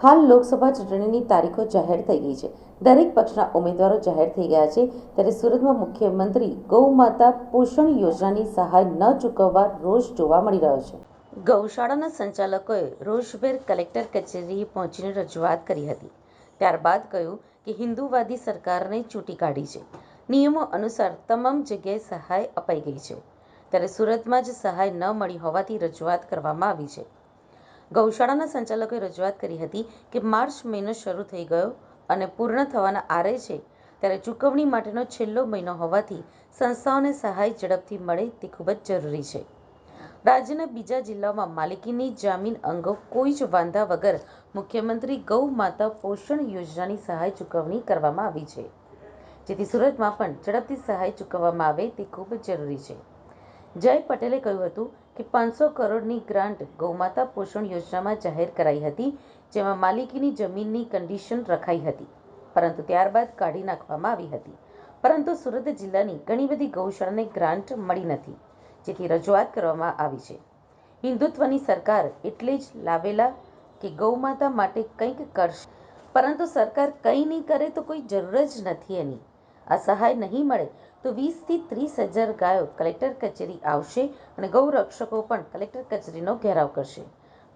હાલ લોકસભા ચૂંટણીની તારીખો જાહેર થઈ ગઈ છે। દરેક પક્ષના ઉમેદવારો જાહેર થઈ ગયા છે, ત્યારે સુરતમાં મુખ્યમંત્રી ગૌ માતા પોષણ યોજનાની સહાય ન ચૂકવવા રોષ જોવા મળી રહ્યો છે। ગૌશાળાના સંચાલકોએ રોષભેર કલેક્ટર કચેરીએ પહોંચીને રજૂઆત કરી હતી। ત્યારબાદ કહ્યું કે હિન્દુવાદી સરકારને ચૂંટી કાઢી છે, નિયમો અનુસાર તમામ જગ્યાએ સહાય અપાઈ ગઈ છે, ત્યારે સુરતમાં જ સહાય ન મળી હોવાથી રજૂઆત કરવામાં આવી છે। ગૌશાળાના સંચાલકોએ રજૂઆત કરી હતી કે માર્ચ મહિનો શરૂ થઈ ગયો અને પૂર્ણ થવાના આરે છે, ત્યારે ચૂકવણી માટેનો છેલ્લો મહિનો હોવાથી સંસ્થાઓને સહાય ઝડપથી મળે તે ખૂબ જ જરૂરી છે। રાજ્યના બીજા જિલ્લાઓમાં માલિકીની જમીન અંગે કોઈ જ વાંધા વગર મુખ્યમંત્રી ગૌ માતા પોષણ યોજનાની સહાય ચૂકવણી કરવામાં આવી છે, જેથી સુરતમાં પણ ઝડપથી સહાય ચૂકવવામાં આવે તે ખૂબ જ જરૂરી છે। જય પટેલે કહ્યું હતું કે 500 કરોડની ગ્રાન્ટ ગૌમાતા પોષણ યોજનામાં જાહેર કરાઈ હતી, જેમાં માલિકીની જમીનની કન્ડિશન રખાઈ હતી, પરંતુ ત્યારબાદ કાઢી નાખવામાં આવી હતી। પરંતુ સુરત જિલ્લાની ઘણી બધી ગૌશાળાને ગ્રાન્ટ મળી નથી, જેથી રજૂઆત કરવામાં આવી છે। હિન્દુત્વની સરકાર એટલે જ લાવેલા કે ગૌમાતા માટે કંઈક કરશે, પરંતુ સરકાર કંઈ નહીં કરે તો કોઈ જરૂર જ નથી એની। આ સહાય નહીં મળે તો 20 થી 30 હજાર ગાયો કલેક્ટર કચેરી આવશે અને ગૌરક્ષકો પણ કલેક્ટર કચેરીનો ઘેરાવ કરશે।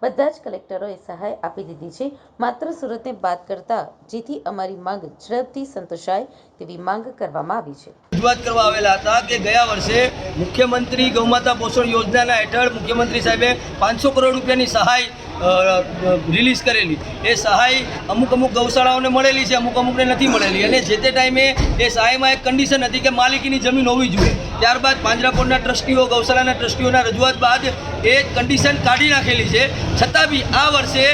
બધા જ કલેક્ટરોએ સહાય આપી દીધી છે, માત્ર સુરતને બાદ કરતા, જેથી અમારી માંગ ઝડપથી સંતોષાય તેવી માંગ કરવામાં આવી છે। રજૂઆત કરવા આવેલા હતા કે ગયા વર્ષે મુખ્યમંત્રી ગૌમાતા પોષણ યોજનાના હેઠળ મુખ્યમંત્રી સાહેબે 500 કરોડ રૂપિયાની સહાય રિલીઝ કરેલી। એ સહાય અમુક ગૌશાળાઓને મળેલી છે, અમુકને નથી મળેલી, અને જે તે ટાઈમે એ સહાયમાં એક કન્ડિશન હતી કે માલિકીની જમીન હોવી જોઈએ। ત્યારબાદ પાંજરાપોળના ટ્રસ્ટીઓ, ગૌશાળાના ટ્રસ્ટીઓના રજૂઆત બાદ એ કન્ડિશન કાઢી નાખેલી છે। છતાં બી આ વર્ષે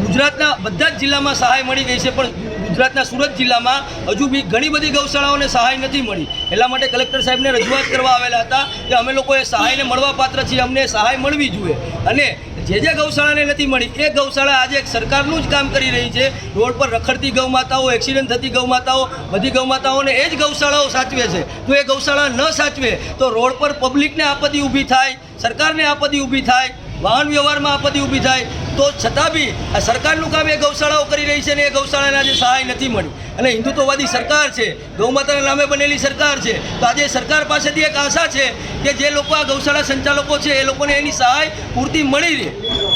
ગુજરાતના બધા જ જિલ્લામાં સહાય મળી ગઈ છે, પણ ગુજરાતના સુરત જિલ્લામાં હજુ બી ઘણી બધી ગૌશાળાઓને સહાય નથી મળી। એટલા માટે કલેક્ટર સાહેબને રજૂઆત કરવા આવેલા હતા કે અમે લોકો એ સહાયને મળવા પાત્ર છીએ, અમને સહાય મળવી જોઈએ। અને જે ગૌશાળાને નથી મળી એ ગૌશાળા આજે સરકારનું જ કામ કરી રહી છે। રોડ પર રખડતી ગૌમાતાઓ, એક્સિડન્ટ થતી ગૌમાતાઓ, બધી ગૌમાતાઓને એ જ ગૌશાળાઓ સાચવે છે। જો એ ગૌશાળા ન સાચવે તો રોડ પર પબ્લિકને આપત્તિ ઊભી થાય, સરકારને આપત્તિ ઊભી થાય, વાહન વ્યવહારમાં આપત્તિ ઊભી થાય, તો છતાં બી આ સરકારનું કામ એ ગૌશાળાઓ કરી રહી છે, અને એ ગૌશાળાને આજે સહાય નથી મળી। અને હિન્દુત્વવાદી સરકાર છે, ગૌમાતાના નામે બનેલી સરકાર છે, તો આજે સરકાર પાસેથી એક આશા છે કે જે લોકો આ ગૌશાળા સંચાલકો છે એ લોકોને એની સહાય પૂરતી મળી રહે।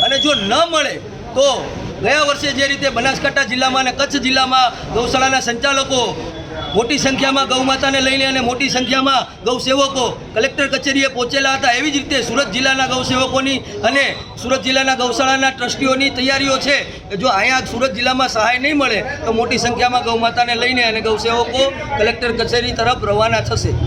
અને જો ન મળે તો ગયા વર્ષે જે રીતે બનાસકાંઠા જિલ્લામાં અને કચ્છ જિલ્લામાં ગૌશાળાના સંચાલકો મોટી સંખ્યામાં ગૌમાતાને લઈને અને મોટી સંખ્યામાં ગૌસેવકો કલેક્ટર કચેરીએ પહોંચેલા હતા, એવી જ રીતે સુરત જિલ્લાના ગૌસેવકોની અને સુરત જિલ્લાના ગૌશાળાના ટ્રસ્ટીઓની તૈયારીઓ છે કે જો અહીંયા સુરત જિલ્લામાં સહાય નહીં મળે તો મોટી સંખ્યામાં ગૌમાતાને લઈને અને ગૌસેવકો કલેક્ટર કચેરી તરફ રવાના થશે।